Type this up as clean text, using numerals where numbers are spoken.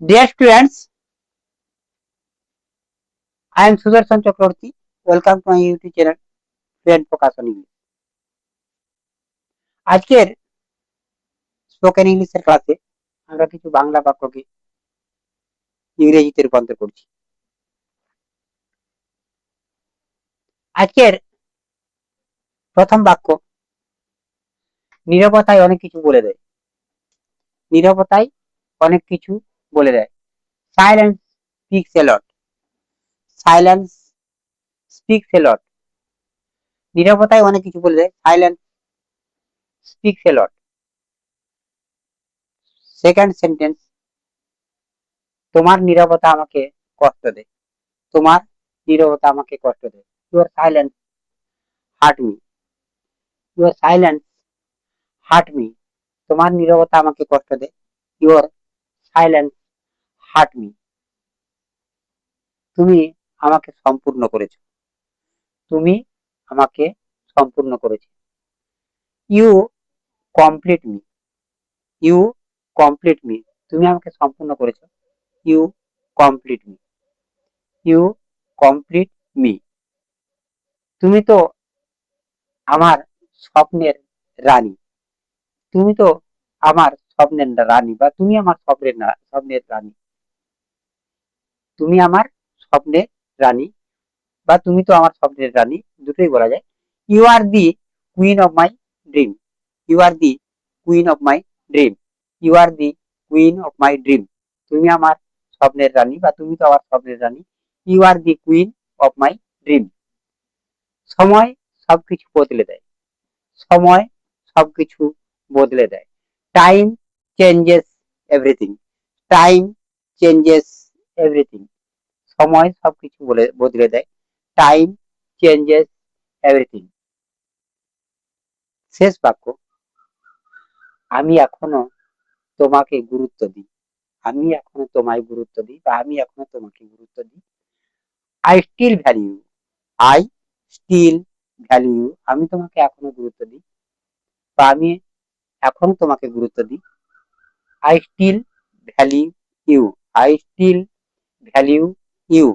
Dear students, I am Sudarshan Chakraborty. Welcome to my YouTube channel, Friend Focus on English. আজকের spoken ইংলিশের ক্লাসে আমরা কিছু বাংলা বাক্যকে ইংরেজিতে রূপান্তর করছি। আজকের প্রথম বাক্য, নীরবতায় অনেক কিছু বলে দেয়। নীরবতায় অনেক কিছু বলে দেয়। সাইলেন্স স্পিক্স এ লট। সাইলেন্স স্পিক্স এ লট। নীরবতায় অনেক কিছু বলে দেয়। সাইলেন্স স্পিক্স এ লট। সেকেন্ড সেন্টেন্স, তোমার নীরবতা আমাকে কষ্ট দেয়। তোমার নীরবতা আমাকে কষ্ট দেয়। Your silence hurt me. Your silence hurt me. তোমার নীরবতা আমাকে কষ্ট দেয়। Your silence hurt me. তুমি আমাকে সম্পূর্ণ করেছো। তুমি আমাকে সম্পূর্ণ করেছো। You complete me. You complete me. তুমি আমাকে সম্পূর্ণ করেছো। You complete me. You complete me. তুমি তো আমার স্বপ্নের রানী। তুমি তো আমার স্বপ্নের রানী, বা তুমি আমার স্বপ্নের রানী। তুমি আমার স্বপ্নের রানী, বা তুমি তো আমার স্বপ্নের রানী, দুটোই বলা যায়। You are the queen of my dream. You are the queen of my dream. You are the queen of my dream. তুমি আমার স্বপ্নের রানী, বা তুমি তো আমার স্বপ্নের রানী। You are the queen of my dream. সময় সবকিছু বদলে দেয়। সময় সবকিছু বদলে দেয়। Time changes everything. Time changes everything. সময় সবকিছু বদলে দেয়। Time changes everything. শেষ বাক্য, আমি এখনো তোমাকে গুরুত্ব দিই। আমি এখনো তোমায় গুরুত্ব দিই, বা আমি এখনো তোমাকে গুরুত্ব দিই। I still value. I still value. আমি তোমাকে এখনো গুরুত্ব দিই, বা আমি এখনো তোমাকে গুরুত্ব দিই। I still value you. I still value you.